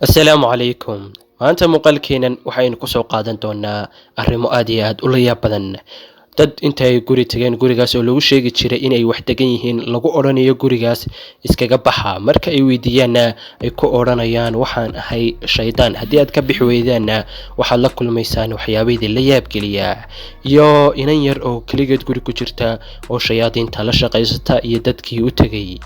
Assalaamu calaykum. Maanta muuqaalkeenan waxaynu ku soo qaadan doonaa arrimo aad iyo aad u la yaab badan. Dad intay guri tageen gurigaas oo lagu sheegi jiray inay wax degan yihiin lagu odhanayo gurigaas iskaga baxa. Marka ay weydiiyaanna ay ku odhanayaan waxaan ahay shaydaan. Haddii aad ka bixi weydaanna waxaad la kulmaysaan waxyaabaydii la yaab geliya. Iyo inan yar oo keligeed guri ku jirta oo shayaadiinta la shaqaysata iyo dadkii u tegay.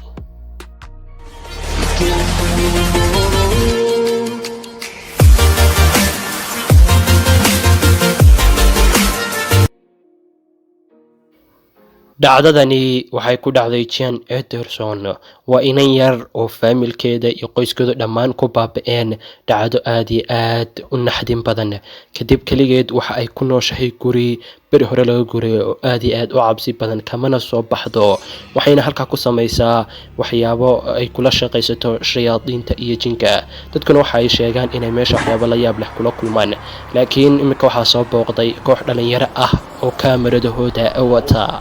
Dhacdadani waxay ku dhacday Jan Ederson. Waa inan yar oo faamilkeeda iyo qoyskeedu dhammaan ku baaba'een dhacdo aad iyo aad u naxdin badan. Kadib keligeed waxa ay ku nooshahay guri beri hore laga guray oo aad iyo aad u cabsi badan kamana soo baxdo. Waxayna halkaa ku samaysaa waxyaabo ay kula shaqaysato shayaadiinta iyo jinka. Dadkuna waxa ay sheegaan inay meesha waxyaabo la yaab leh kula kulmaan. Laakiin imika waxaa soo booqday koox dhalinyaro ah oo kaameradahooda wata.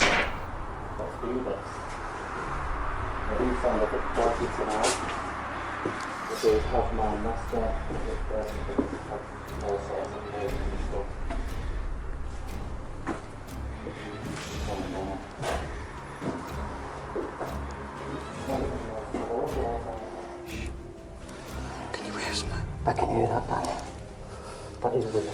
I can hear that back. That is weird.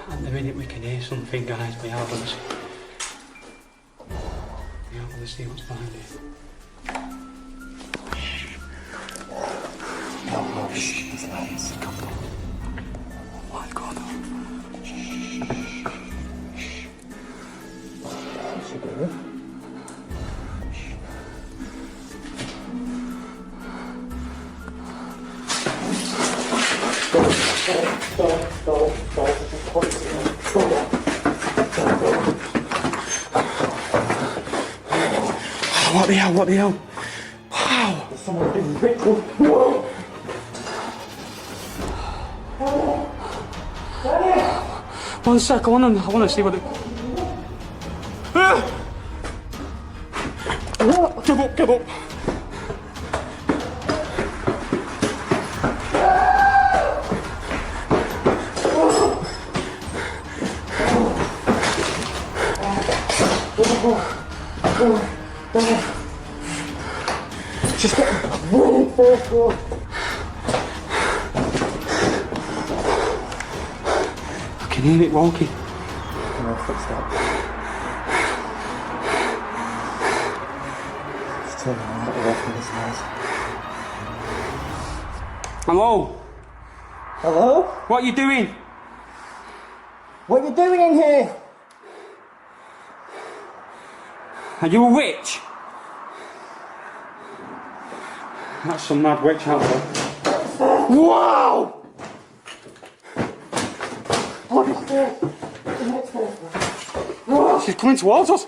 At the minute we can hear something, guys. We are going to see. We are going to see what's behind it. No, shh. It's nice. Come on. Oh my God. What the hell? What the hell? Wow! One sec, I want to see what it. Give up, give up. Just get really careful. I can hear it walking. No footsteps. Just turn around away from this house. Hello? Hello? What are you doing? What are you doing in here? Are you a witch? That's some mad witch out there. Wow! What is this? She's coming towards us.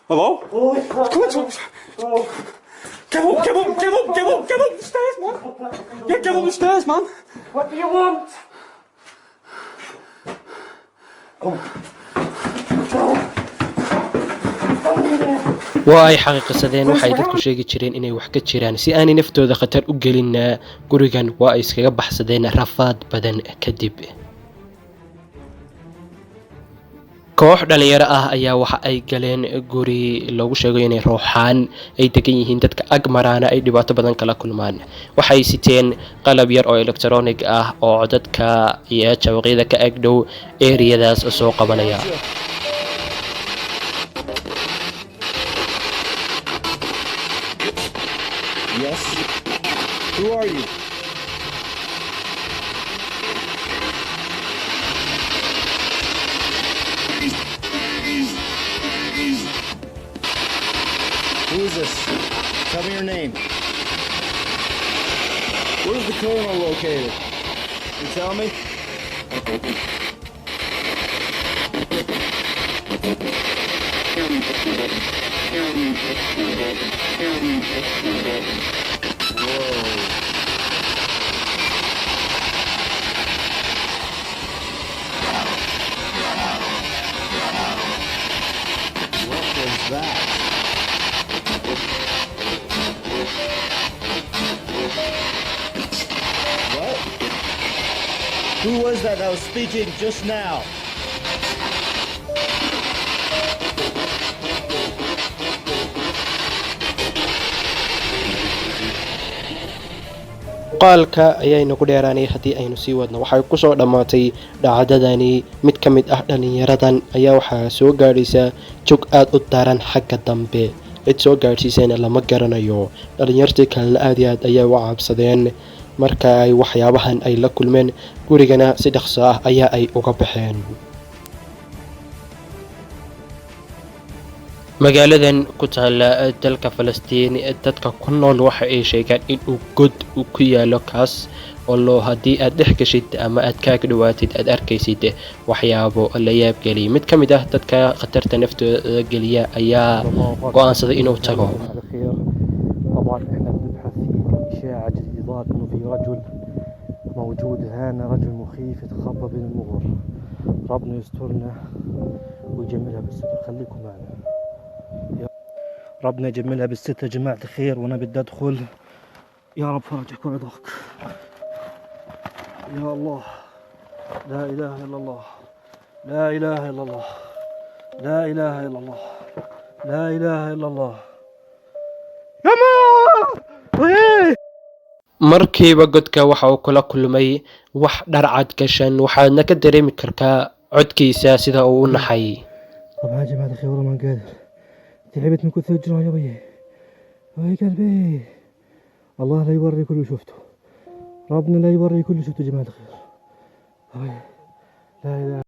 Hello? Holy crap. Coming towards us. Oh. Get up, get up, get up, get up, get up the stairs, man. Yeah, get up the stairs, man. What do you want? Come on. Waa ay xaqiiqsadeen waxay dadku sheegi jireen inay wax ka jiraan si aanay naftooda khatar u gelin. Gurigan waa ay iskaga baxsadeen rafaad badan kadib. Koox dhalinyaro ah ayaa waxa ay galeen guri lagu sheego inay ruuxaan ay degan yihiin dadka ag maraana ay dhibaato badan kala kulmaan. Waxay siteen qalab yar oo electronic ah oo dadka iyo jawaqyada ka ag dhow eriyadaas soo qabanaya. Yes? Who are you? Who is this? Tell me your name. Where's the colonel located? You tell me? Whoa. that was speaking just now. muuqaalka ayaynu ku dheeraanay haddii aynu sii wadno. waxay kusoo dhammaatay dhacdadani mid ka mid ah dhallinyaradan ayaa waxaa soo gaadhaysa jog aad u daran xagga dambe, cid soo gaadhsiisayna lama garanayo. dhallinyartii kalena aad iyo aad ayay u cabsadeen marka ay waxyaabahan ay la kulmeen. gurigana si dhaqso ah ayaa ay uga baxeen. magaaladan ku taala dalka Falastiin, dadka ku nool waxa ay sheegaan in uu god ku yaalo kaas oo loo haddii aad dhex gashid ama aad kaaga dhawaatid aad arkaysid waxyaabo la yaab geliya. mid ka mid ah dadka khatarta naftooda geliya ayaa go'aansaday inuu tago. طبعا احنا بنبحث في إشاعة جديدات انه في رجل موجود هنا، رجل مخيف يتخبى بين المغر. ربنا يسترنا ويجملها بالستر. خليكم معنا. ربنا يجملها بالستر يا جماعة الخير، وانا بدي ادخل. يا رب فرجك ورضاك. يا الله، لا اله الا الله، لا اله الا الله، لا اله الا الله، لا اله الا الله. markiiba godka waxa uu kula kulmay wax dharcad gashan, waxaadna ka dareemi kartaa codkiisa sida uu u naxay. طبعا يا جماعة الخير والله ما قادر، تعبت من كثر الجراح يا بيه. يا قلبي، الله لا يوري كل اللي شفته، ربنا لا يوري كل اللي شفته يا جماعة الخير. لا إله